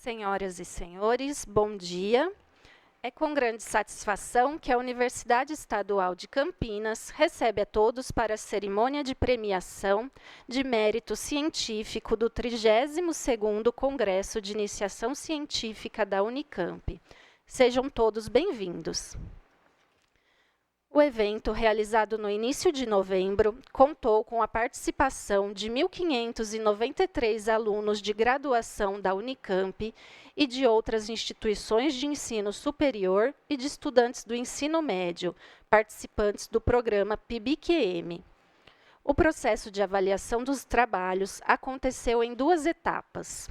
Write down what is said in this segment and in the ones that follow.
Senhoras e senhores, bom dia. É com grande satisfação que a Universidade Estadual de Campinas recebe a todos para a cerimônia de premiação de mérito científico do 32º Congresso de Iniciação Científica da Unicamp. Sejam todos bem-vindos. O evento, realizado no início de novembro, contou com a participação de 1.593 alunos de graduação da Unicamp e de outras instituições de ensino superior e de estudantes do ensino médio, participantes do programa PIBIC-EM. O processo de avaliação dos trabalhos aconteceu em 2 etapas.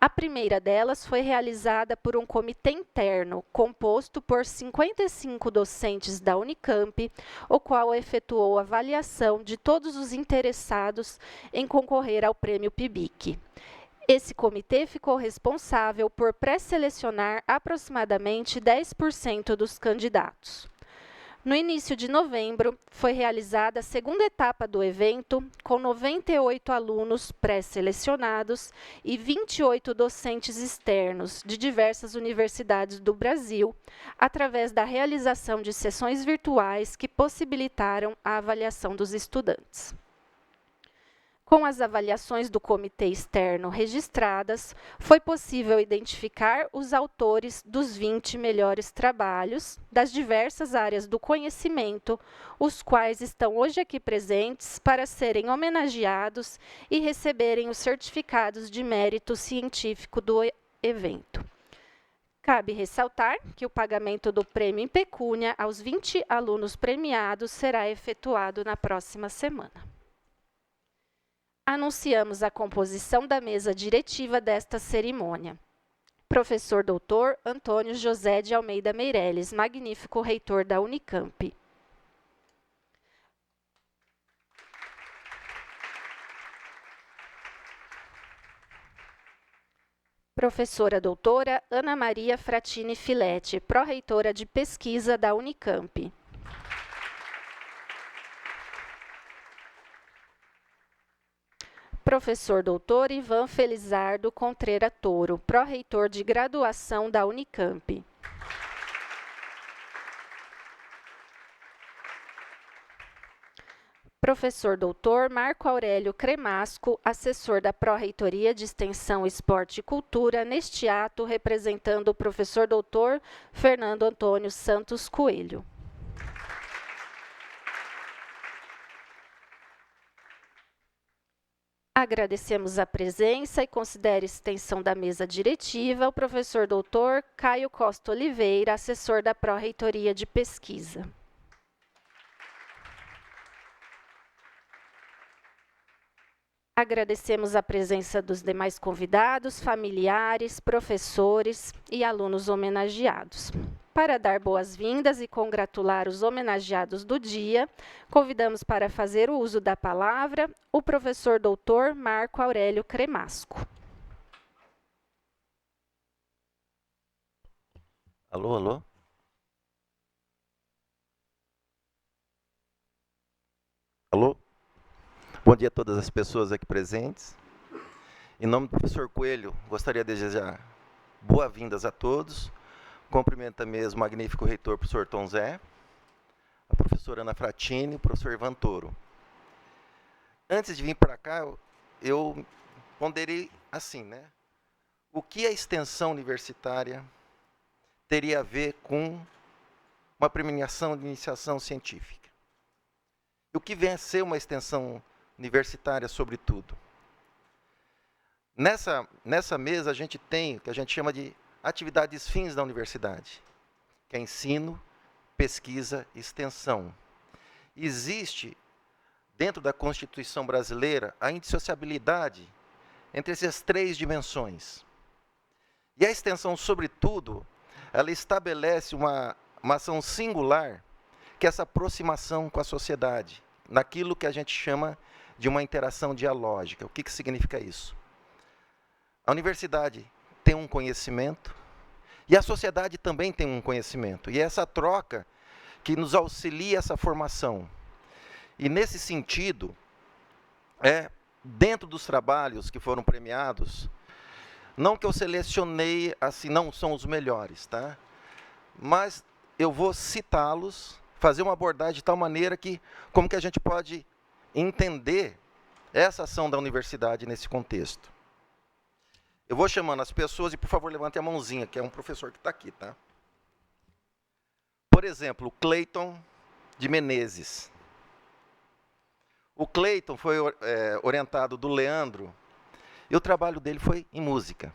A primeira delas foi realizada por um comitê interno, composto por 55 docentes da Unicamp, o qual efetuou a avaliação de todos os interessados em concorrer ao prêmio PIBIC. Esse comitê ficou responsável por pré-selecionar aproximadamente 10% dos candidatos. No início de novembro, foi realizada a segunda etapa do evento, com 98 alunos pré-selecionados e 28 docentes externos de diversas universidades do Brasil, através da realização de sessões virtuais que possibilitaram a avaliação dos estudantes. Com as avaliações do comitê externo registradas, foi possível identificar os autores dos 20 melhores trabalhos das diversas áreas do conhecimento, os quais estão hoje aqui presentes para serem homenageados e receberem os certificados de mérito científico do evento. Cabe ressaltar que o pagamento do prêmio em pecúnia aos 20 alunos premiados será efetuado na próxima semana. Anunciamos a composição da mesa diretiva desta cerimônia. Professor Dr. Antônio José de Almeida Meireles, magnífico reitor da Unicamp. Professora doutora Ana Maria Fratini Filete, pró-reitora de pesquisa da Unicamp. Professor doutor Ivan Felizardo Contreira Toro, pró-reitor de graduação da Unicamp. Professor doutor Marco Aurélio Cremasco, assessor da Pró-Reitoria de Extensão, Esporte e Cultura, neste ato representando o professor doutor Fernando Antônio Santos Coelho. Agradecemos a presença e considere extensão da mesa diretiva o professor doutor Caio Costa Oliveira, assessor da Pró-Reitoria de Pesquisa. Agradecemos a presença dos demais convidados, familiares, professores e alunos homenageados. Para dar boas-vindas e congratular os homenageados do dia, convidamos para fazer o uso da palavra o professor doutor Marco Aurélio Cremasco. Alô, alô? Alô? Bom dia a todas as pessoas aqui presentes. Em nome do professor Coelho, gostaria de desejar boas-vindas a todos. Cumprimento mesmo o magnífico reitor, professor Tom Zé, a professora Ana Fratini, o professor Ivan Toro. Antes de vir para cá, eu ponderei assim, né? O que a extensão universitária teria a ver com uma premiação de iniciação científica? E o que vem a ser uma extensão universitária, sobretudo? Nessa mesa, a gente tem o que a gente chama de atividades fins da universidade, que é ensino, pesquisa e extensão. Existe, dentro da Constituição brasileira, a indissociabilidade entre essas 3 dimensões. E a extensão, sobretudo, ela estabelece uma ação singular, que é essa aproximação com a sociedade, naquilo que a gente chama de uma interação dialógica. O que significa isso? A universidade tem um conhecimento, e a sociedade também tem um conhecimento. E é essa troca que nos auxilia essa formação. E nesse sentido, dentro dos trabalhos que foram premiados, Não que eu selecionei, assim, não são os melhores, tá? Mas eu vou citá-los, fazer uma abordagem de tal maneira que, como que a gente pode entender essa ação da universidade nesse contexto. Eu vou chamando as pessoas e, por favor, levante a mãozinha, que é um professor que está aqui, tá? Por exemplo, o Cleiton de Menezes. O Cleiton foi orientado do Leandro, e o trabalho dele foi em música,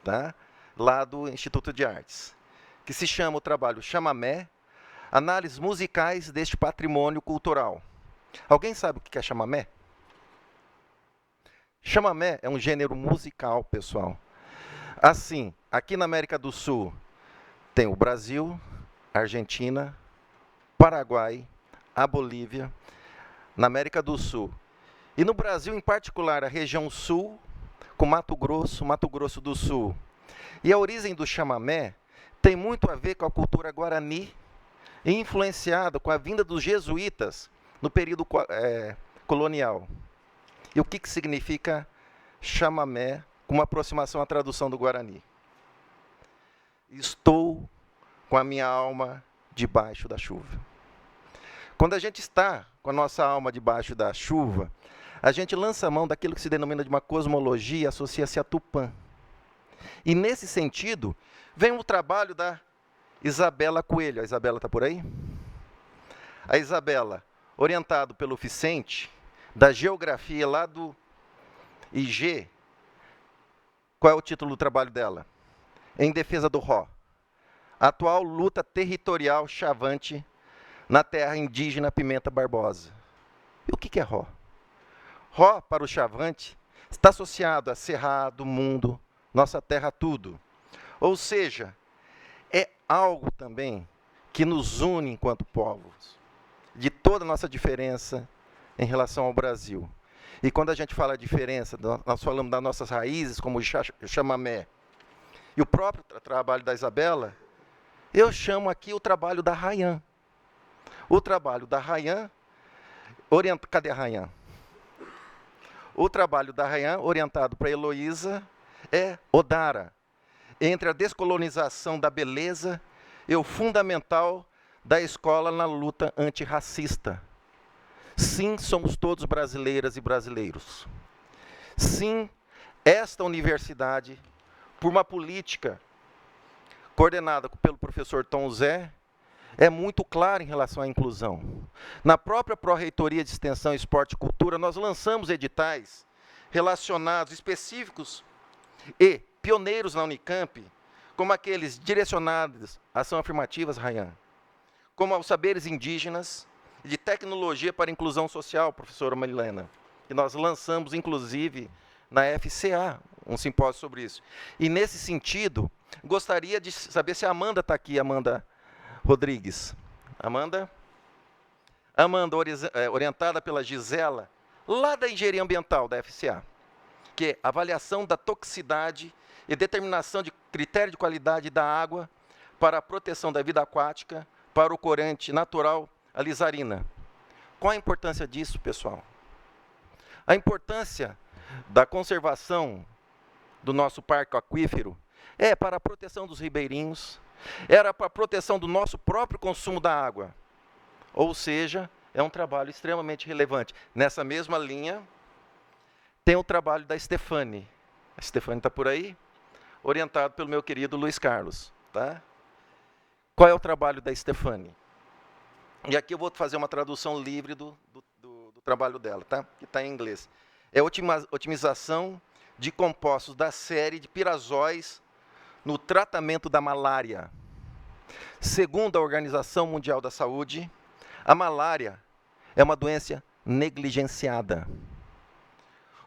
tá? Lá do Instituto de Artes, que se chama o trabalho Chamamé, Análises Musicais deste Patrimônio Cultural. Alguém sabe o que é chamamé? Chamamé é um gênero musical, pessoal. Assim, aqui na América do Sul, tem o Brasil, a Argentina, Paraguai, a Bolívia, na América do Sul. E no Brasil, em particular, a região sul, com Mato Grosso do Sul. E a origem do chamamé tem muito a ver com a cultura guarani, e influenciada com a vinda dos jesuítas no período colonial. E o que significa chamamé, com uma aproximação à tradução do Guarani? Estou com a minha alma debaixo da chuva. Quando a gente está com a nossa alma debaixo da chuva, a gente lança a mão daquilo que se denomina de uma cosmologia e associa-se a Tupã. E, nesse sentido, vem o trabalho da Isabela Coelho. A Isabela está por aí? A Isabela, orientado pelo Vicente, da geografia lá do IG. Qual é o título do trabalho dela? Em defesa do Ró. Atual luta territorial chavante na terra indígena Pimenta Barbosa. E o que é Ró? Ró, para o chavante, está associado a Cerrado, Mundo, Nossa Terra, tudo. Ou seja, é algo também que nos une enquanto povos, de toda a nossa diferença em relação ao Brasil. E quando a gente fala diferença, nós falamos das nossas raízes, como o chamamé. E o próprio trabalho da Isabela, eu chamo aqui o trabalho da Rayan. O trabalho da Rayan, cadê a Rayan? O trabalho da Rayan, orientado para Heloísa, é Odara. Entre a descolonização da beleza e o fundamental da escola na luta antirracista. Sim, somos todos brasileiras e brasileiros. Sim, esta universidade, por uma política coordenada pelo professor Tom Zé, é muito clara em relação à inclusão. Na própria Pró-Reitoria de Extensão, Esporte e Cultura, nós lançamos editais relacionados, específicos e pioneiros na Unicamp, como aqueles direcionados à ação afirmativas, Rayan, como aos saberes indígenas, de tecnologia para a inclusão social, professora Marilena, que nós lançamos, inclusive, na FCA, um simpósio sobre isso. E, nesse sentido, gostaria de saber se a Amanda está aqui, Amanda Rodrigues. Amanda? Amanda, orientada pela Gisela, lá da Engenharia Ambiental, da FCA, que é avaliação da toxicidade e determinação de critério de qualidade da água para a proteção da vida aquática, para o corante natural, a lisarina. Qual a importância disso, pessoal? A importância da conservação do nosso parque aquífero é para a proteção dos ribeirinhos, era para a proteção do nosso próprio consumo da água. Ou seja, é um trabalho extremamente relevante. Nessa mesma linha, tem o trabalho da Stefane. A Stefane está por aí? Orientado pelo meu querido Luiz Carlos. Tá? Qual é o trabalho da Stefane? E aqui eu vou fazer uma tradução livre do trabalho dela, tá? Que está em inglês. É otimização de compostos da série de pirazóis no tratamento da malária. Segundo a Organização Mundial da Saúde, a malária é uma doença negligenciada.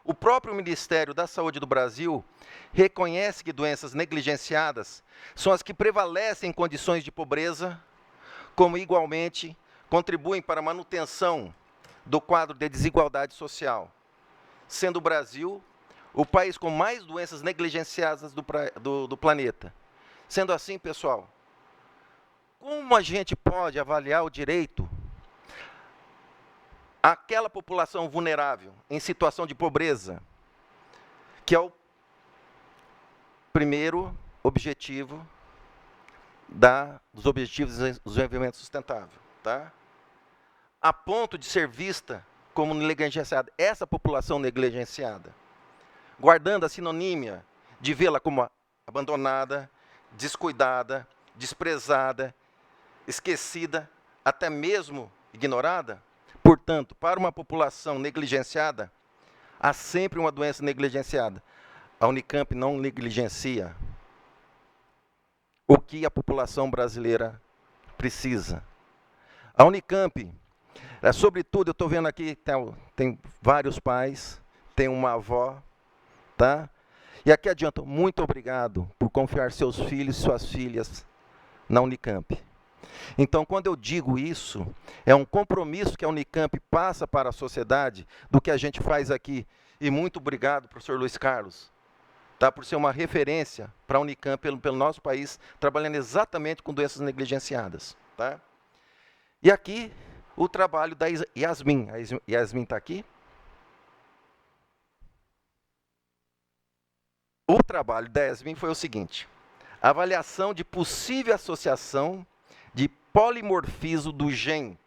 O próprio Ministério da Saúde do Brasil reconhece que doenças negligenciadas são as que prevalecem em condições de pobreza, como igualmente contribuem para a manutenção do quadro de desigualdade social, sendo o Brasil o país com mais doenças negligenciadas do planeta. Sendo assim, pessoal, como a gente pode avaliar o direito àquela população vulnerável, em situação de pobreza, que é primeiro objetivo dos Objetivos de Desenvolvimento Sustentável, tá? A ponto de ser vista como negligenciada, essa população negligenciada, guardando a sinonímia de vê-la como abandonada, descuidada, desprezada, esquecida, até mesmo ignorada. Portanto, para uma população negligenciada, há sempre uma doença negligenciada. A Unicamp não negligencia o que a população brasileira precisa. A Unicamp, sobretudo, eu estou vendo aqui, tem vários pais, tem uma avó, tá? E aqui adianta, muito obrigado por confiar seus filhos e suas filhas na Unicamp. Então, quando eu digo isso, é um compromisso que a Unicamp passa para a sociedade do que a gente faz aqui. E muito obrigado, professor Luiz Carlos, tá, por ser uma referência para a Unicamp pelo nosso país, trabalhando exatamente com doenças negligenciadas. Tá? E aqui, o trabalho da Yasmin. A Yasmin está aqui? O trabalho da Yasmin foi o seguinte: avaliação de possível associação de polimorfismo do gene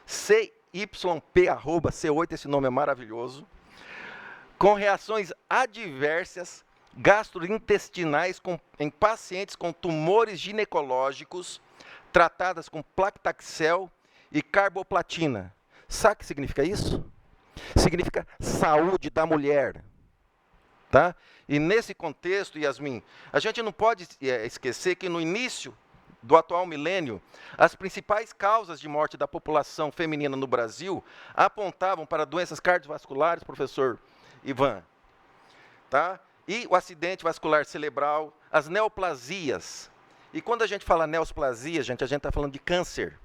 CYP@C8, esse nome é maravilhoso, com reações adversas gastrointestinais em pacientes com tumores ginecológicos tratadas com Paclitaxel e carboplatina. Sabe o que significa isso? Significa saúde da mulher. Tá? E nesse contexto, Yasmin, a gente não pode esquecer que no início do atual milênio, as principais causas de morte da população feminina no Brasil apontavam para doenças cardiovasculares, professor Ivan, tá? E o acidente vascular cerebral, as neoplasias. E quando a gente fala neoplasia, a gente está falando de câncer.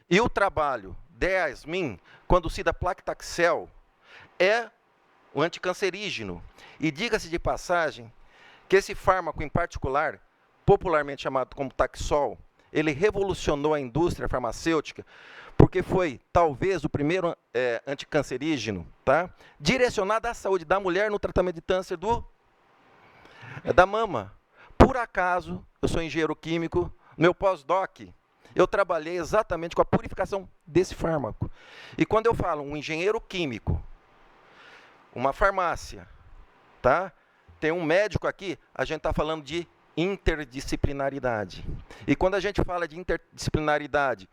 E o trabalho da Yasmin, quando cita Paclitaxel, é o anticancerígeno. E diga-se de passagem que esse fármaco em particular, popularmente chamado como Taxol, ele revolucionou a indústria farmacêutica, porque foi, talvez, o primeiro anticancerígeno, tá? Direcionado à saúde da mulher no tratamento de câncer da mama. Por acaso, eu sou engenheiro químico, meu pós-doc, eu trabalhei exatamente com a purificação desse fármaco. E quando eu falo um engenheiro químico, uma farmácia, tá? Tem um médico aqui, a gente está falando de interdisciplinaridade. E quando a gente fala de interdisciplinaridade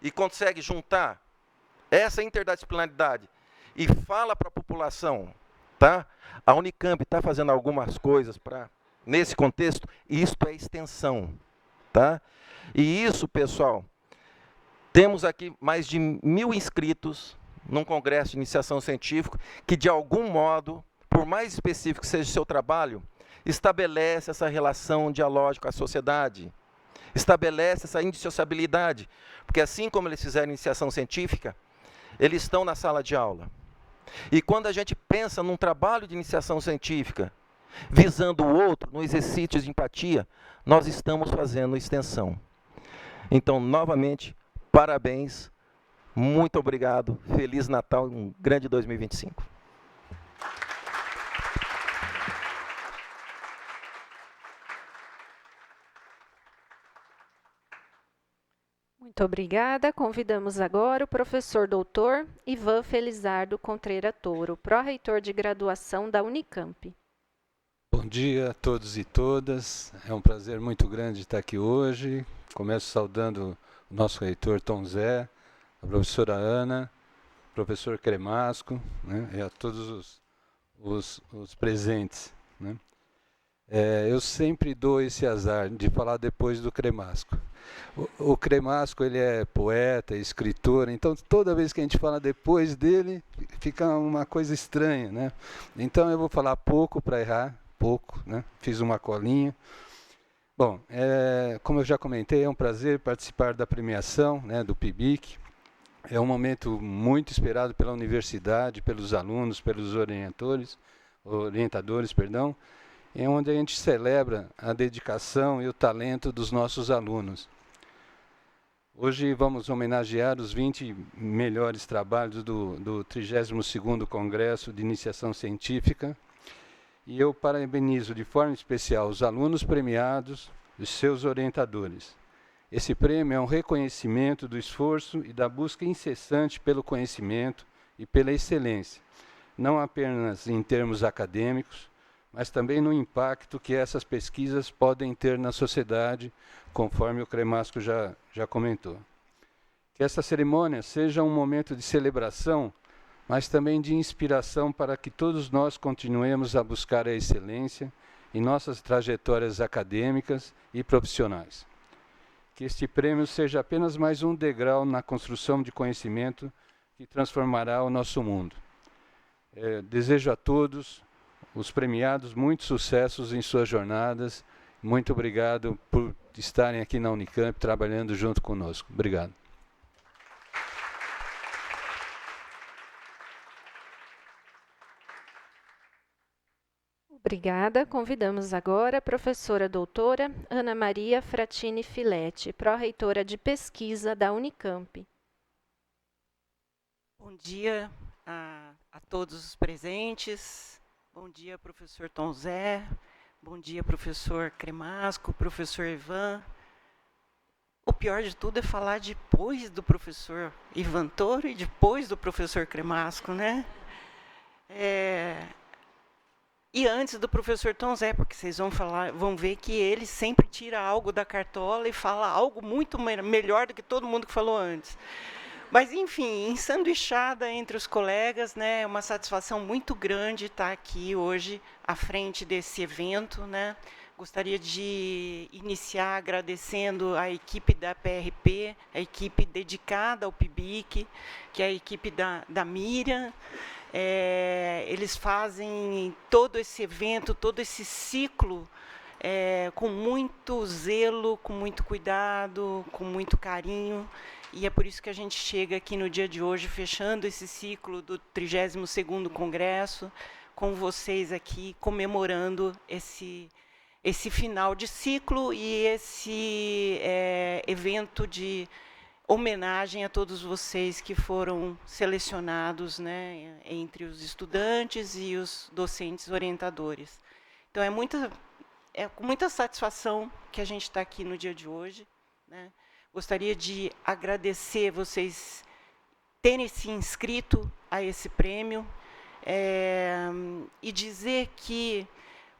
e consegue juntar essa interdisciplinaridade e fala para a população, tá? A Unicamp está fazendo algumas coisas nesse contexto, e isto é extensão, tá? E isso, pessoal, temos aqui mais de 1.000 inscritos num congresso de iniciação científica que, de algum modo, por mais específico que seja o seu trabalho, estabelece essa relação dialógica com a sociedade, estabelece essa indissociabilidade, porque assim como eles fizeram iniciação científica, eles estão na sala de aula. E quando a gente pensa num trabalho de iniciação científica, visando o outro, no exercício de empatia, nós estamos fazendo extensão. Então, novamente, parabéns, muito obrigado, Feliz Natal e um grande 2025. Muito obrigada. Convidamos agora o professor doutor Ivan Felizardo Contreira Toro, pró-reitor de graduação da Unicamp. Bom dia a todos e todas. É um prazer muito grande estar aqui hoje. Começo saudando o nosso reitor Tom Zé, a professora Ana, o professor Cremasco, né, e a todos os presentes, né. Eu sempre dou esse azar de falar depois do Cremasco. O Cremasco, ele é poeta, escritor, então toda vez que a gente fala depois dele, fica uma coisa estranha, né? Então eu vou falar pouco para errar, pouco, né? Fiz uma colinha. Bom, como eu já comentei, é um prazer participar da premiação, né, do PIBIC. É um momento muito esperado pela universidade, pelos alunos, pelos orientadores, é onde a gente celebra a dedicação e o talento dos nossos alunos. Hoje vamos homenagear os 20 melhores trabalhos do 32º Congresso de Iniciação Científica. E eu parabenizo de forma especial os alunos premiados e seus orientadores. Esse prêmio é um reconhecimento do esforço e da busca incessante pelo conhecimento e pela excelência, não apenas em termos acadêmicos, mas também no impacto que essas pesquisas podem ter na sociedade, conforme o Cremasco já comentou. Que essa cerimônia seja um momento de celebração, mas também de inspiração para que todos nós continuemos a buscar a excelência em nossas trajetórias acadêmicas e profissionais. Que este prêmio seja apenas mais um degrau na construção de conhecimento que transformará o nosso mundo. Desejo a todos os premiados muitos sucessos em suas jornadas. Muito obrigado por estarem aqui na Unicamp trabalhando junto conosco. Obrigado. Obrigada. Convidamos agora a professora doutora Ana Maria Fratini Filetti, pró-reitora de pesquisa da Unicamp. Bom dia a todos os presentes. Bom dia, professor Tom Zé. Bom dia, professor Cremasco, professor Ivan. O pior de tudo é falar depois do professor Ivan Toro e depois do professor Cremasco, né? E antes do professor Tom Zé, porque vocês vão ver que ele sempre tira algo da cartola e fala algo muito melhor do que todo mundo que falou antes. Mas, enfim, ensanduichada entre os colegas, né, é uma satisfação muito grande estar aqui hoje à frente desse evento, né? Gostaria de iniciar agradecendo a equipe da PRP, a equipe dedicada ao PIBIC, que é a equipe da Miriam. Eles fazem todo esse evento, todo esse ciclo com muito zelo, com muito cuidado, com muito carinho. E é por isso que a gente chega aqui no dia de hoje, fechando esse ciclo do 32º Congresso, com vocês aqui, comemorando esse final de ciclo e esse evento de homenagem a todos vocês que foram selecionados, né, entre os estudantes e os docentes orientadores. Então, é com muita satisfação que a gente está aqui no dia de hoje, né? Gostaria de agradecer vocês terem se inscrito a esse prêmio e dizer que,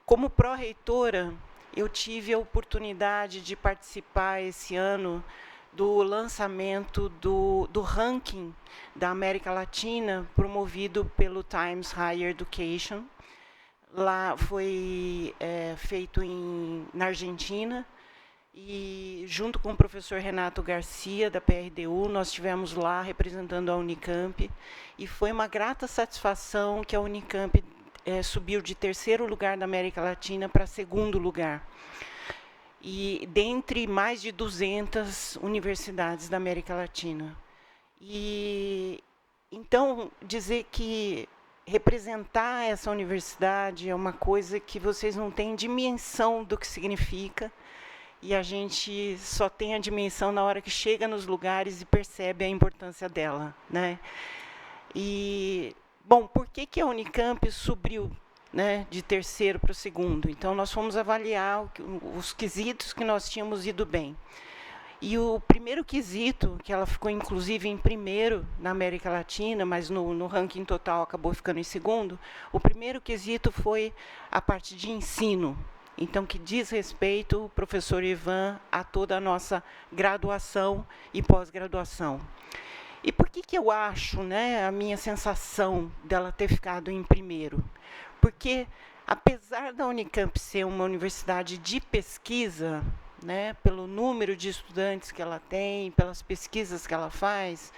como pró-reitora, eu tive a oportunidade de participar esse ano do lançamento do ranking da América Latina, promovido pelo Times Higher Education. Lá foi feito na Argentina, e junto com o professor Renato Garcia, da PRDU, nós estivemos lá representando a Unicamp, e foi uma grata satisfação que a Unicamp subiu de 3º lugar da América Latina para 2º lugar. E dentre mais de 200 universidades da América Latina. E então, dizer que representar essa universidade é uma coisa que vocês não têm dimensão do que significa, e a gente só tem a dimensão na hora que chega nos lugares e percebe a importância dela, né? E, bom, por que a Unicamp subiu, né, de 3º para o 2º? Então, nós fomos avaliar os quesitos que nós tínhamos ido bem. E o primeiro quesito, que ela ficou, inclusive, em 1º na América Latina, mas no ranking total acabou ficando em 2º, o primeiro quesito foi a parte de ensino. Então, que diz respeito, professor Ivan, a toda a nossa graduação e pós-graduação. E por que eu acho, né, a minha sensação dela ter ficado em 1º? Porque, apesar da Unicamp ser uma universidade de pesquisa, né, pelo número de estudantes que ela tem, pelas pesquisas que ela faz,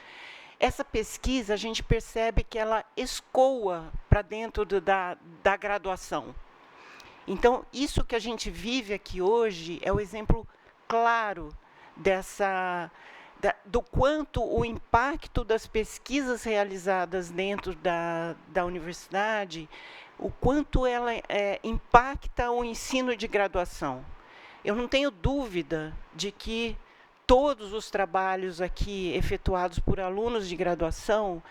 essa pesquisa a gente percebe que ela escoa para dentro da graduação. Então, isso que a gente vive aqui hoje é o exemplo claro do quanto o impacto das pesquisas realizadas dentro da universidade, o quanto ela impacta o ensino de graduação. Eu não tenho dúvida de que todos os trabalhos aqui efetuados por alunos de graduação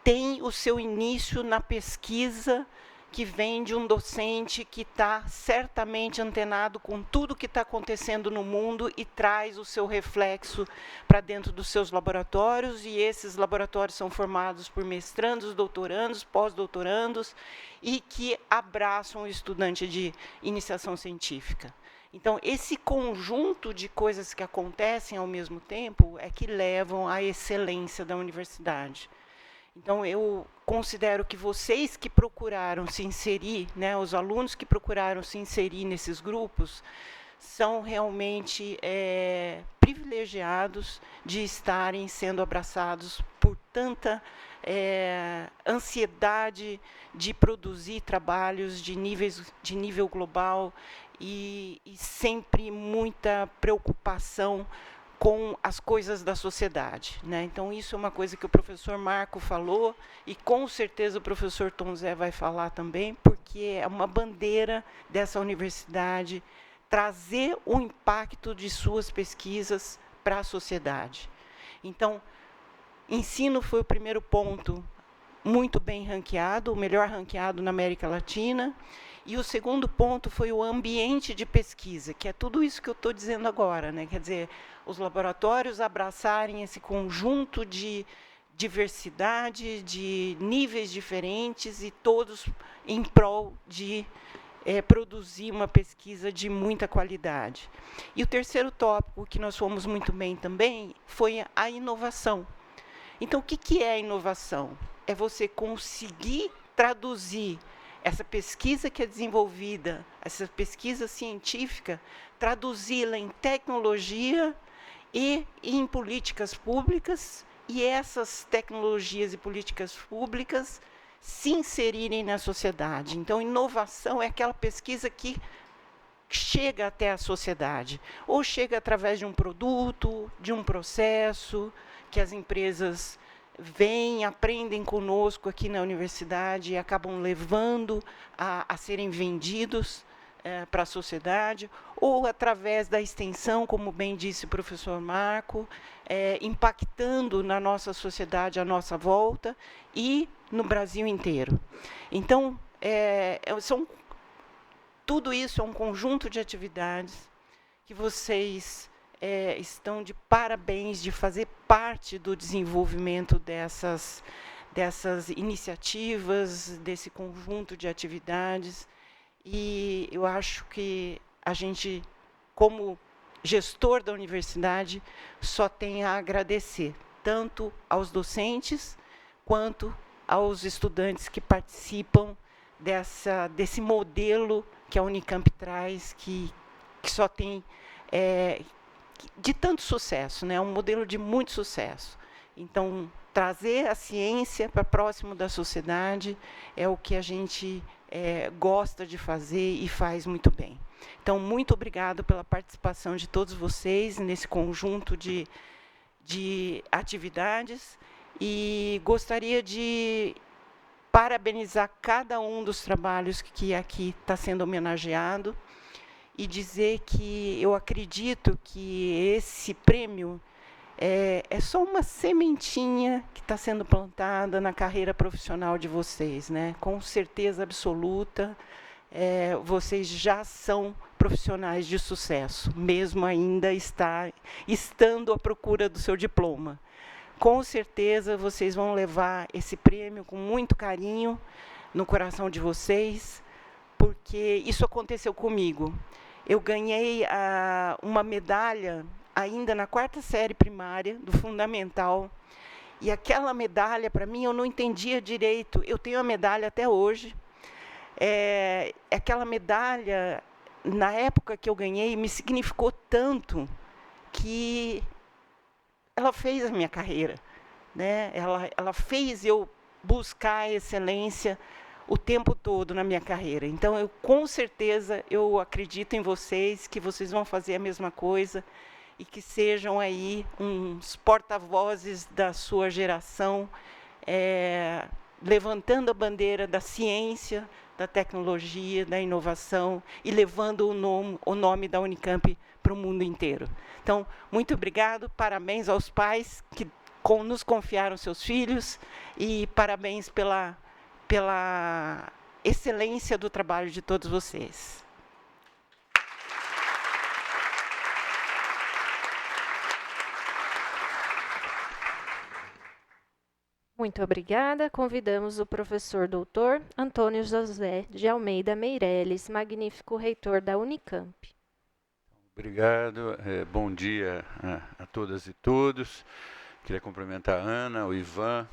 têm o seu início na pesquisa que vem de um docente que está certamente antenado com tudo que está acontecendo no mundo e traz o seu reflexo para dentro dos seus laboratórios, e esses laboratórios são formados por mestrandos, doutorandos, pós-doutorandos, e que abraçam o estudante de iniciação científica. Então, esse conjunto de coisas que acontecem ao mesmo tempo é que levam à excelência da universidade. Então, eu considero que vocês que procuraram se inserir, né, os alunos que procuraram se inserir nesses grupos, são realmente privilegiados de estarem sendo abraçados por tanta ansiedade de produzir trabalhos de nível global e sempre muita preocupação com as coisas da sociedade, né? Então, isso é uma coisa que o professor Marco falou, e com certeza o professor Tom Zé vai falar também, porque é uma bandeira dessa universidade trazer o impacto de suas pesquisas para a sociedade. Então, ensino foi o primeiro ponto, muito bem ranqueado, o melhor ranqueado na América Latina. E o segundo ponto foi o ambiente de pesquisa, que é tudo isso que eu estou dizendo agora, né? Quer dizer, os laboratórios abraçarem esse conjunto de diversidade, de níveis diferentes, e todos em prol de produzir uma pesquisa de muita qualidade. E o terceiro tópico, que nós fomos muito bem também, foi a inovação. Então, o que é a inovação? É você conseguir traduzir essa pesquisa que é desenvolvida, essa pesquisa científica, traduzi-la em tecnologia e em políticas públicas, e essas tecnologias e políticas públicas se inserirem na sociedade. Então, inovação é aquela pesquisa que chega até a sociedade, ou chega através de um produto, de um processo, que as empresas vêm, aprendem conosco aqui na universidade e acabam levando a serem vendidos para a sociedade, ou através da extensão, como bem disse o professor Marco, impactando na nossa sociedade à nossa volta e no Brasil inteiro. Então, tudo isso é um conjunto de atividades que vocês estão de parabéns de fazer parte do desenvolvimento dessas iniciativas, desse conjunto de atividades. E eu acho que a gente, como gestor da universidade, só tem a agradecer, tanto aos docentes, quanto aos estudantes que participam desse modelo que a Unicamp traz, que só tem de tanto sucesso, né? Um modelo de muito sucesso. Então, trazer a ciência para próximo da sociedade é o que a gente gosta de fazer e faz muito bem. Então, muito obrigado pela participação de todos vocês nesse conjunto de atividades, e gostaria de parabenizar cada um dos trabalhos que aqui está sendo homenageado, e dizer que eu acredito que esse prêmio é só uma sementinha que está sendo plantada na carreira profissional de vocês, né? Com certeza absoluta, vocês já são profissionais de sucesso, mesmo ainda estando à procura do seu diploma. Com certeza vocês vão levar esse prêmio com muito carinho no coração de vocês, porque isso aconteceu comigo. Eu ganhei uma medalha ainda na 4ª série primária, do fundamental, e aquela medalha, para mim, eu não entendia direito. Eu tenho a medalha até hoje. Aquela medalha, na época que eu ganhei, me significou tanto que ela fez a minha carreira, né? Ela fez eu buscar a excelência o tempo todo na minha carreira. Então, com certeza, eu acredito em vocês, que vocês vão fazer a mesma coisa, e que sejam aí uns porta-vozes da sua geração, levantando a bandeira da ciência, da tecnologia, da inovação, e levando o nome da Unicamp para o mundo inteiro. Então, muito obrigado, parabéns aos pais que nos confiaram seus filhos, e parabéns pela excelência do trabalho de todos vocês. Muito obrigada. Convidamos o professor doutor Antônio José de Almeida Meireles, magnífico reitor da Unicamp. Obrigado. Bom dia a todas e todos. Queria cumprimentar a Ana, o Ivan,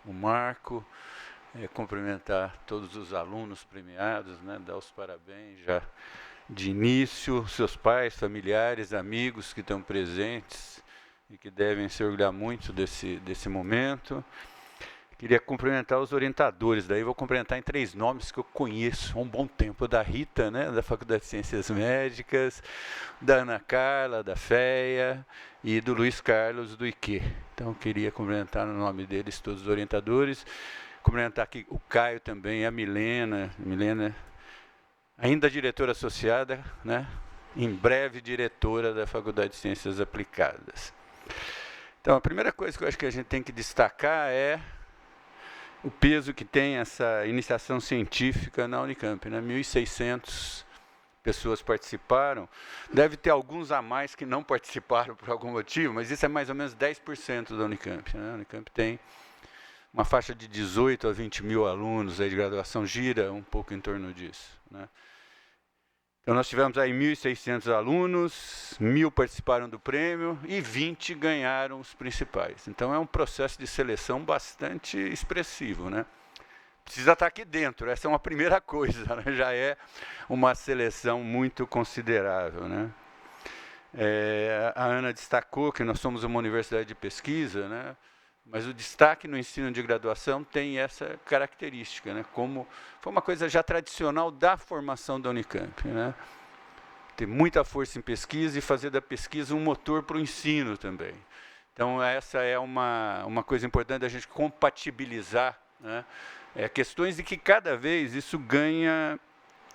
o Marco, cumprimentar todos os alunos premiados, né, dar os parabéns já de início, seus pais, familiares, amigos que estão presentes e que devem se orgulhar muito desse momento. Queria cumprimentar os orientadores, daí vou cumprimentar em 3 nomes que eu conheço há um bom tempo, da Rita, né, da Faculdade de Ciências Médicas, da Ana Carla, da FEA, e do Luiz Carlos, do IQ. Então, queria cumprimentar no nome deles todos os orientadores, cumprimentar aqui o Caio também, a Milena, ainda diretora associada, né, em breve diretora da Faculdade de Ciências Aplicadas. Então, a primeira coisa que eu acho que a gente tem que destacar é o peso que tem essa iniciação científica na Unicamp, né? 1.600 pessoas participaram. Deve ter alguns a mais que não participaram por algum motivo, mas isso é mais ou menos 10% da Unicamp, né? A Unicamp tem uma faixa de 18 a 20 mil alunos aí de graduação, gira um pouco em torno disso, né? Então, nós tivemos aí 1.600 alunos, 1.000 participaram do prêmio e 20 ganharam os principais. Então, é um processo de seleção bastante expressivo, né? Precisa estar aqui dentro, essa é uma primeira coisa, né? Já é uma seleção muito considerável, né? A Ana destacou que nós somos uma universidade de pesquisa, né? Mas o destaque no ensino de graduação tem essa característica, né? Como foi uma coisa já tradicional da formação da Unicamp, né? Ter muita força em pesquisa e fazer da pesquisa um motor para o ensino também. Então, essa é uma coisa importante da gente compatibilizar, né? Questões de que cada vez isso ganha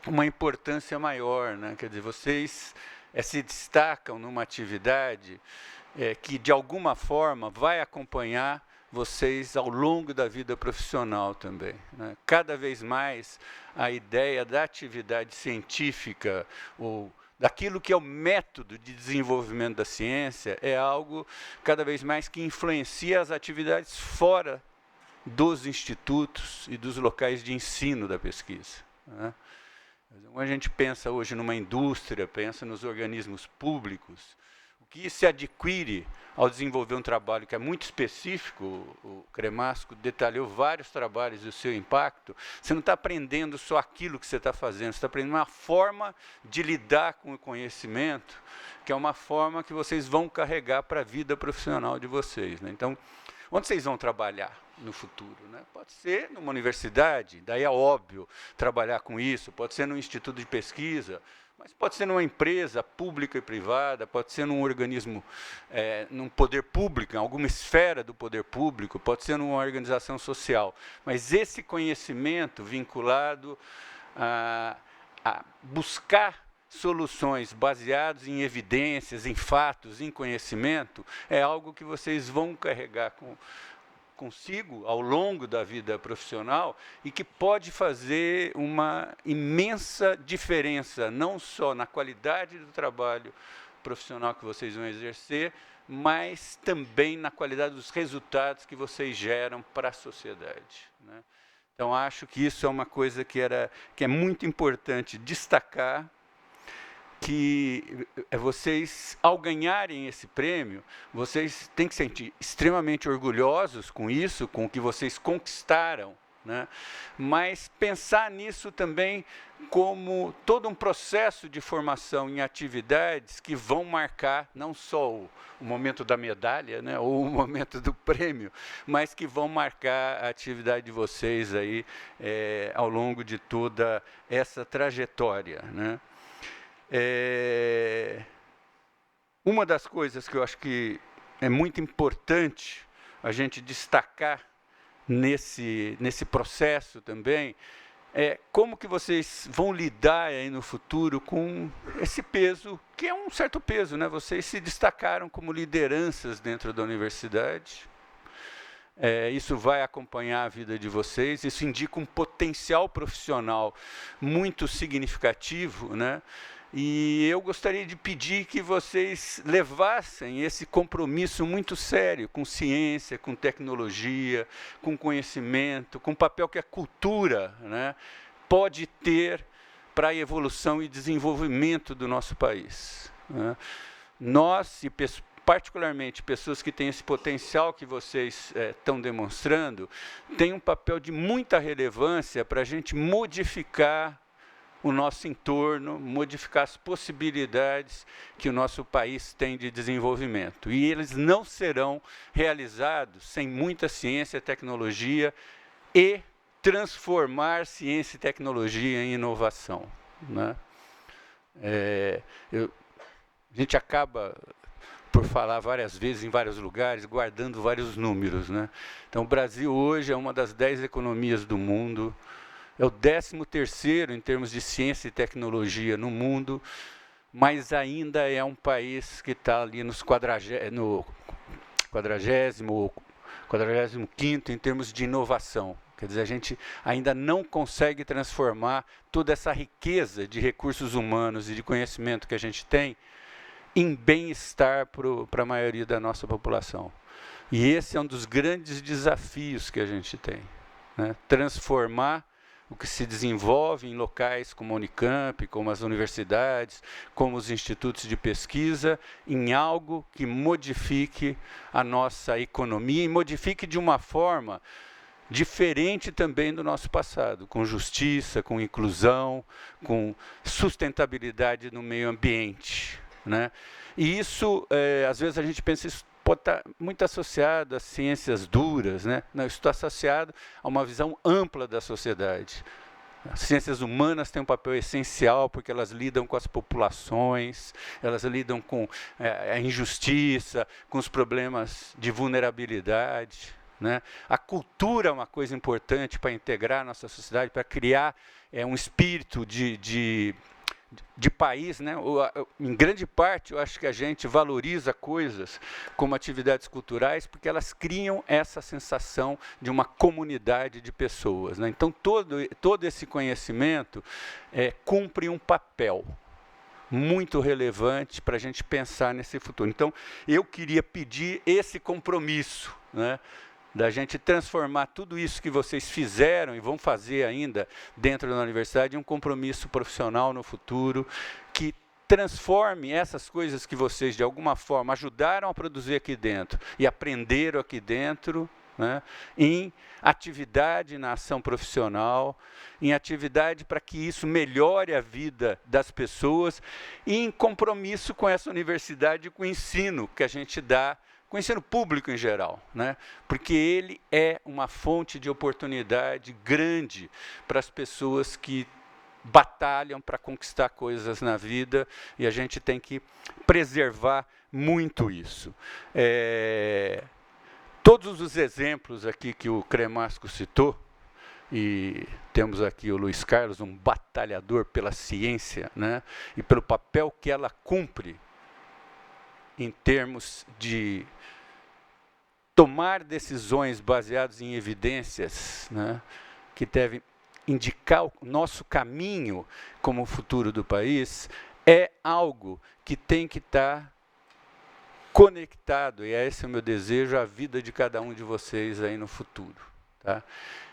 uma importância maior, né? Quer dizer, vocês se destacam numa atividade que, de alguma forma, vai acompanhar vocês ao longo da vida profissional também, né? Cada vez mais, a ideia da atividade científica, ou daquilo que é o método de desenvolvimento da ciência, é algo cada vez mais que influencia as atividades fora dos institutos e dos locais de ensino da pesquisa, né? Quando a gente pensa hoje numa indústria, pensa nos organismos públicos, o que se adquire ao desenvolver um trabalho que é muito específico, o Cremasco detalhou vários trabalhos e o seu impacto, você não está aprendendo só aquilo que você está fazendo, você está aprendendo uma forma de lidar com o conhecimento, que é uma forma que vocês vão carregar para a vida profissional de vocês, né? Então, onde vocês vão trabalhar no futuro, né? Pode ser numa universidade, daí é óbvio trabalhar com isso, pode ser num instituto de pesquisa, mas pode ser numa empresa pública e privada, pode ser num organismo, num poder público, em alguma esfera do poder público, pode ser numa organização social. Mas esse conhecimento vinculado a buscar soluções baseadas em evidências, em fatos, em conhecimento, é algo que vocês vão carregar consigo ao longo da vida profissional e que pode fazer uma imensa diferença, não só na qualidade do trabalho profissional que vocês vão exercer, mas também na qualidade dos resultados que vocês geram para a sociedade, né? Então, acho que isso é uma coisa que é muito importante destacar, que vocês, ao ganharem esse prêmio, vocês têm que se sentir extremamente orgulhosos com isso, com o que vocês conquistaram, né? Mas pensar nisso também como todo um processo de formação em atividades que vão marcar não só o momento da medalha, né, ou o momento do prêmio, mas que vão marcar a atividade de vocês aí, ao longo de toda essa trajetória, né? Uma das coisas que eu acho que é muito importante a gente destacar nesse processo também é como que vocês vão lidar aí no futuro com esse peso, que é um certo peso, né? Vocês se destacaram como lideranças dentro da universidade. Isso vai acompanhar a vida de vocês, isso indica um potencial profissional muito significativo, né? E eu gostaria de pedir que vocês levassem esse compromisso muito sério com ciência, com tecnologia, com conhecimento, com o papel que a cultura, né, pode ter para a evolução e desenvolvimento do nosso país, né? Nós, e particularmente pessoas que têm esse potencial que vocês estão demonstrando, têm um papel de muita relevância para a gente modificar o nosso entorno, modificar as possibilidades que o nosso país tem de desenvolvimento. E eles não serão realizados sem muita ciência e tecnologia e transformar ciência e tecnologia em inovação, né? A gente acaba por falar várias vezes em vários lugares, guardando vários números, né? Então, o Brasil hoje é uma das 10 economias do mundo, é o 13º em termos de ciência e tecnologia no mundo, mas ainda é um país que está ali no 45º em termos de inovação. Quer dizer, a gente ainda não consegue transformar toda essa riqueza de recursos humanos e de conhecimento que a gente tem em bem-estar para a maioria da nossa população. E esse é um dos grandes desafios que a gente tem, né? Transformar o que se desenvolve em locais como a Unicamp, como as universidades, como os institutos de pesquisa, em algo que modifique a nossa economia e modifique de uma forma diferente também do nosso passado, com justiça, com inclusão, com sustentabilidade no meio ambiente, né? E isso, às vezes a gente pensa, isso pode estar muito associado às ciências duras, né? Não, isso está associado a uma visão ampla da sociedade. As ciências humanas têm um papel essencial porque elas lidam com as populações, elas lidam com a injustiça, com os problemas de vulnerabilidade, né? A cultura é uma coisa importante para integrar a nossa sociedade, para criar um espírito de país, né? Em grande parte, eu acho que a gente valoriza coisas como atividades culturais porque elas criam essa sensação de uma comunidade de pessoas, né? Então, todo esse conhecimento cumpre um papel muito relevante para a gente pensar nesse futuro. Então, eu queria pedir esse compromisso, né, da gente transformar tudo isso que vocês fizeram e vão fazer ainda dentro da universidade em um compromisso profissional no futuro, que transforme essas coisas que vocês, de alguma forma, ajudaram a produzir aqui dentro e aprenderam aqui dentro, né, em atividade na ação profissional, em atividade para que isso melhore a vida das pessoas e em compromisso com essa universidade e com o ensino que a gente dá, com o ensino público em geral, né? Porque ele é uma fonte de oportunidade grande para as pessoas que batalham para conquistar coisas na vida, e a gente tem que preservar muito isso. Todos os exemplos aqui que o Cremasco citou, e temos aqui o Luiz Carlos, um batalhador pela ciência, né, e pelo papel que ela cumpre em termos de tomar decisões baseadas em evidências, né, que devem indicar o nosso caminho como o futuro do país, é algo que tem que estar conectado, e esse é o meu desejo, à vida de cada um de vocês aí no futuro, tá?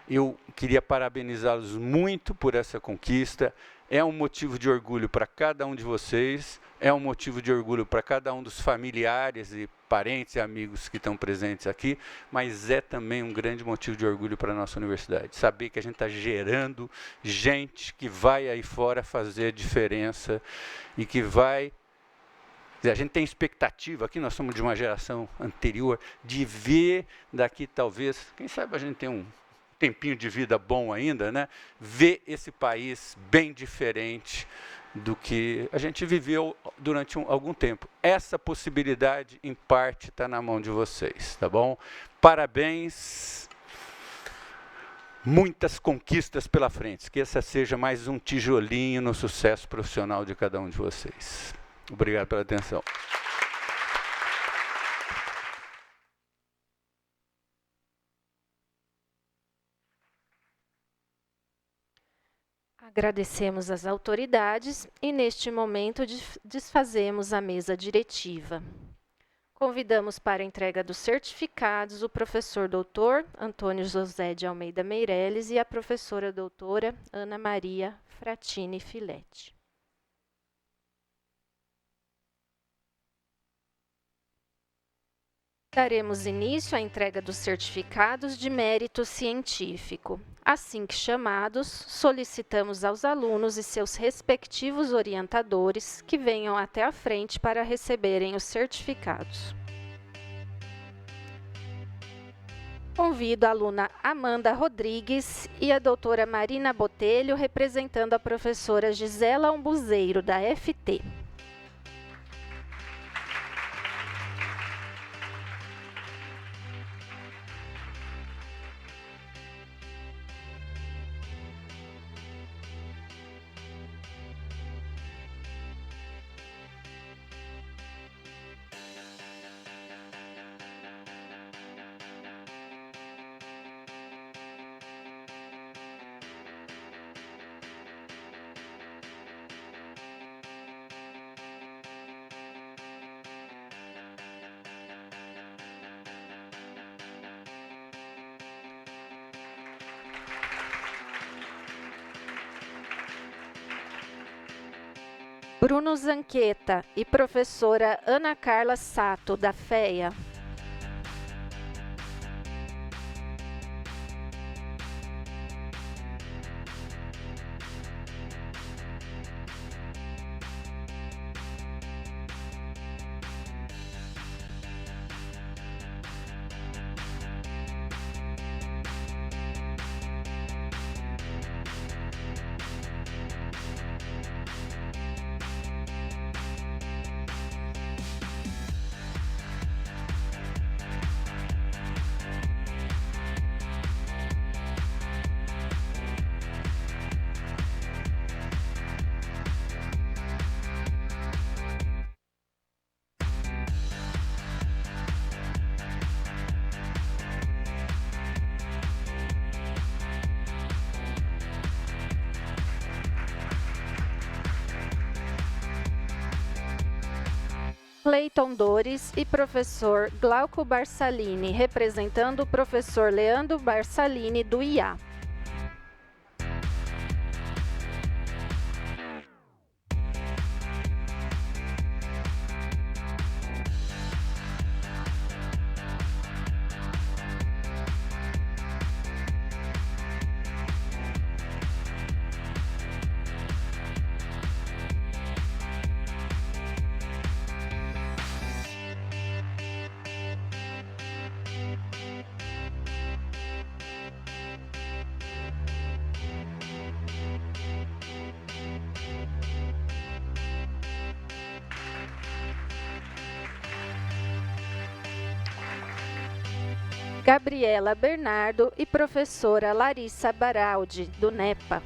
Eu queria parabenizá-los muito por essa conquista. É um motivo de orgulho para cada um de vocês, é um motivo de orgulho para cada um dos familiares e parentes e amigos que estão presentes aqui, mas é também um grande motivo de orgulho para a nossa universidade. Saber que a gente está gerando gente que vai aí fora fazer a diferença e que vai... A gente tem expectativa, aqui nós somos de uma geração anterior, de ver daqui talvez, quem sabe a gente tem um tempinho de vida bom ainda, né? Ver esse país bem diferente do que a gente viveu durante algum tempo. Essa possibilidade, em parte, está na mão de vocês, tá bom? Parabéns, muitas conquistas pela frente, que essa seja mais um tijolinho no sucesso profissional de cada um de vocês. Obrigado pela atenção. Agradecemos às autoridades e, neste momento, desfazemos a mesa diretiva. Convidamos para a entrega dos certificados o professor doutor Antônio José de Almeida Meireles e a professora doutora Ana Maria Fratini Filete. Daremos início à entrega dos certificados de mérito científico. Assim que chamados, solicitamos aos alunos e seus respectivos orientadores que venham até a frente para receberem os certificados. Convido a aluna Amanda Rodrigues e a doutora Marina Botelho, representando a professora Gisela Umbuzeiro, da FT. Bruno Zanqueta e professora Ana Carla Sato, da FEA. Cleiton Dores e professor Glauco Barsalini, representando o professor Leandro Barsalini, do IA. Gabriela Bernardo e professora Larissa Baraldi, do NEPA.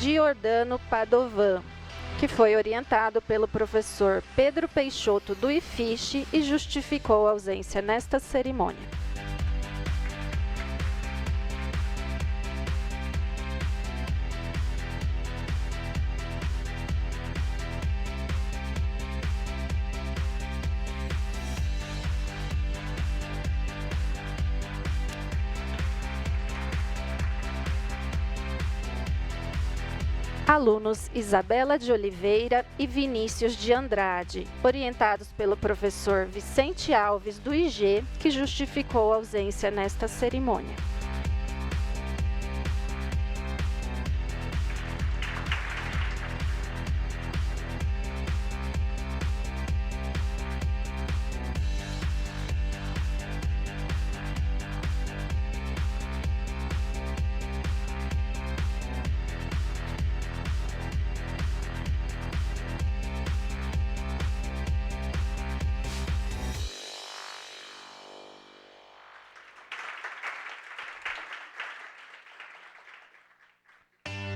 Giordano Padovan, que foi orientado pelo professor Pedro Peixoto, do IFISH, e justificou a ausência nesta cerimônia. Alunos Isabela de Oliveira e Vinícius de Andrade, orientados pelo professor Vicente Alves, do IG, que justificou a ausência nesta cerimônia.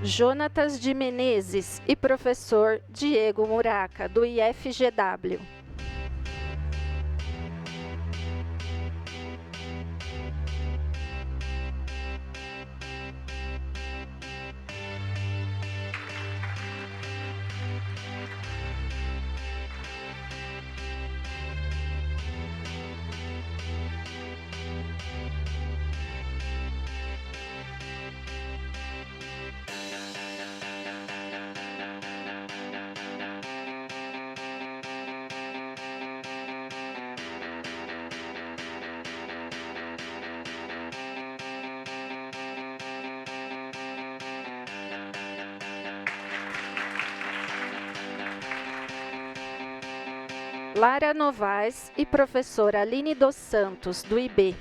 Jonatas de Menezes e professor Diego Muraca, do IFGW. Lara Novaes e professora Aline dos Santos, do IB.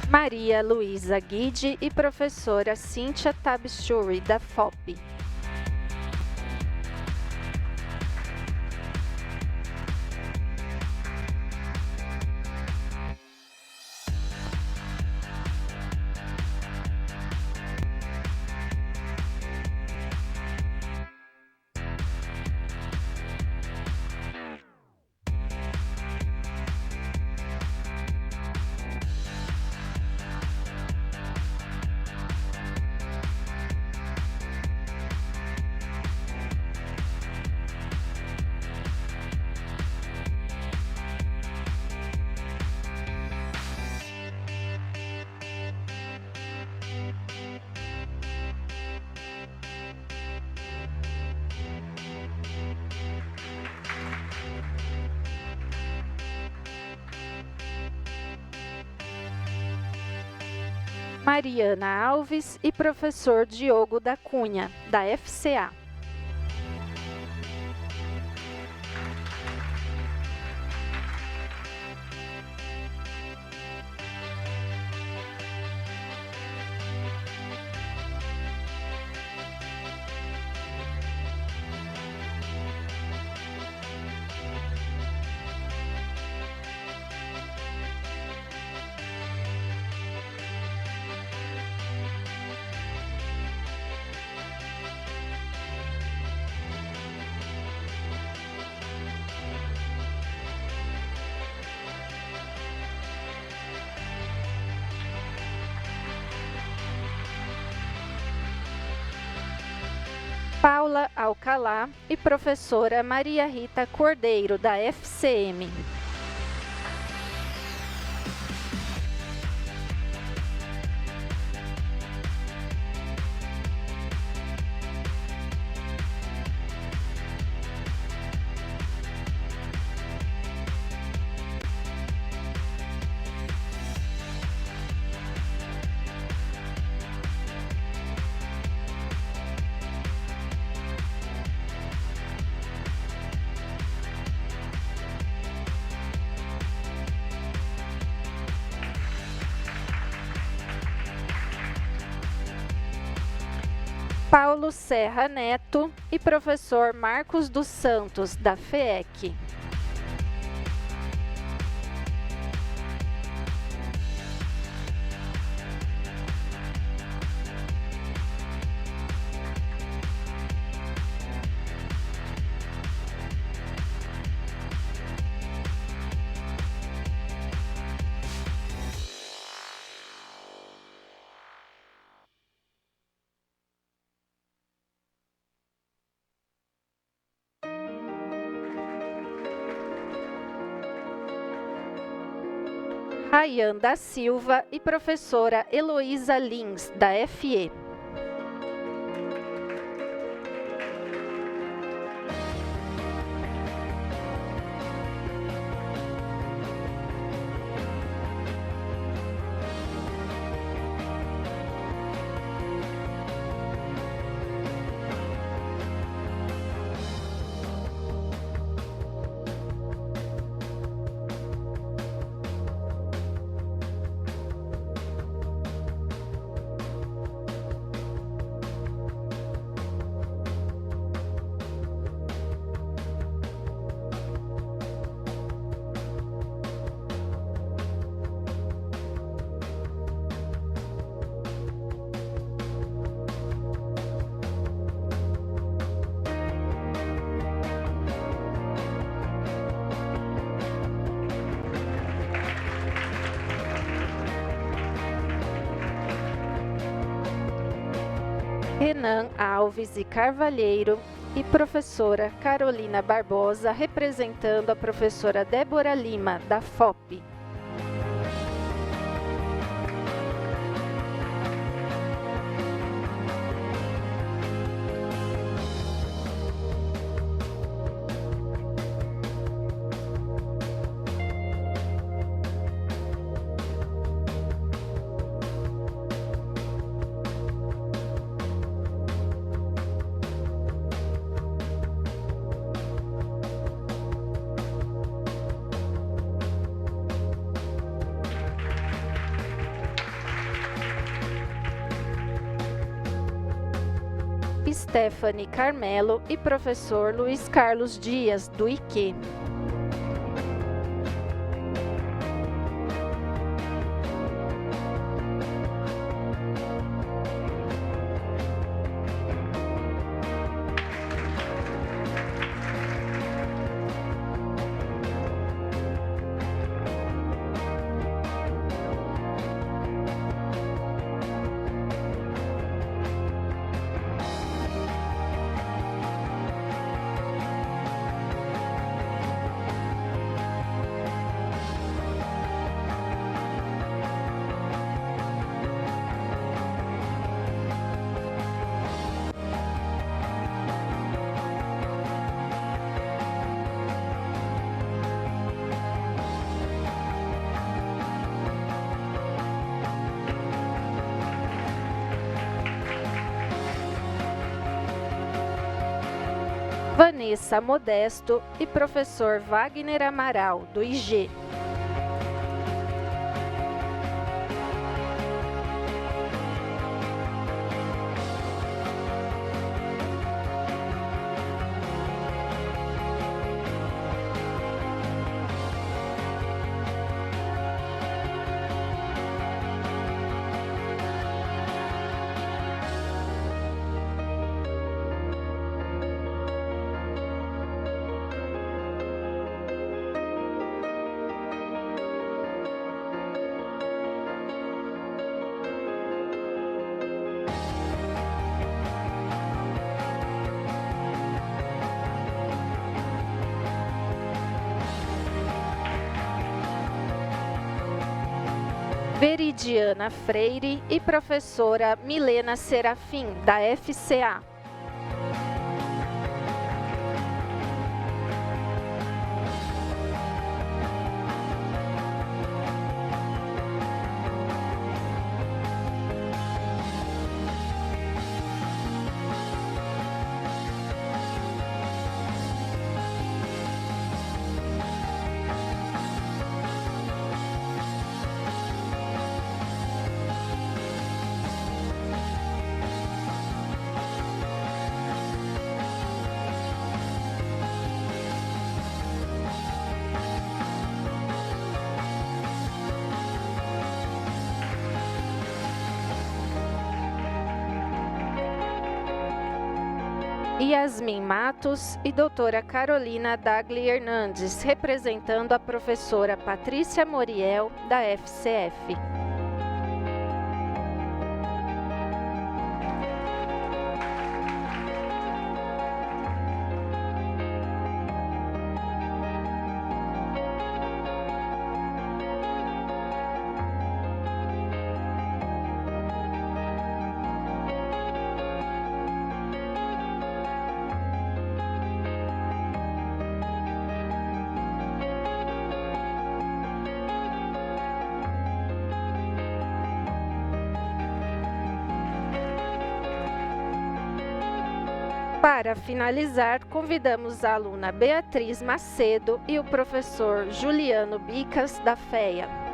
Maria Luísa Guide e professora Cíntia Tabschuri, da FOP. Mariana Alves e professor Diogo da Cunha, da FCA. Paula Alcalá e professora Maria Rita Cordeiro, da FCM. Paulo Serra Neto e professor Marcos dos Santos, da FEEC. Rayan da Silva e professora Heloísa Lins, da FE. Renan Alves e Carvalheiro e professora Carolina Barbosa, representando a professora Débora Lima, da FOP. Stephanie Carmelo e professor Luiz Carlos Dias, do IQ. Vanessa Modesto e professor Wagner Amaral, do IG. Veridiana Freire e professora Milena Serafim, da FCA. Yasmin Matos e doutora Carolina Dagli Hernandes, representando a professora Patrícia Moriel, da FCF. Para finalizar, convidamos a aluna Beatriz Macedo e o professor Juliano Bicas, da FEA.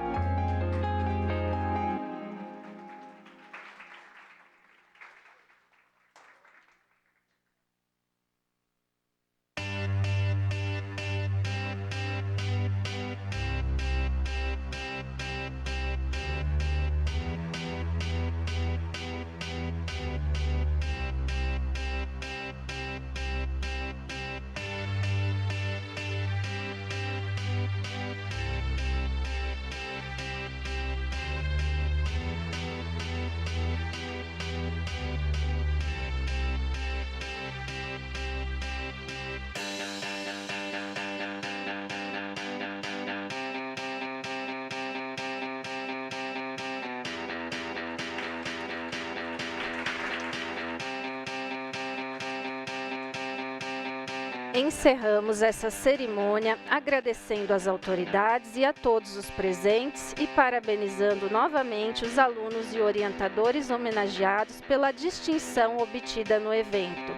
Encerramos essa cerimônia agradecendo às autoridades e a todos os presentes e parabenizando novamente os alunos e orientadores homenageados pela distinção obtida no evento.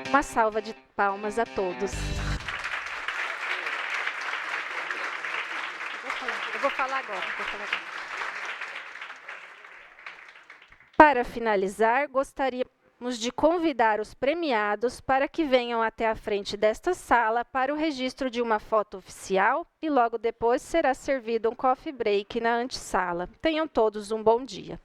Uma salva de palmas a todos. Eu vou falar agora. Para finalizar, gostaríamos de convidar os premiados para que venham até a frente desta sala para o registro de uma foto oficial e logo depois será servido um coffee break na antessala. Tenham todos um bom dia.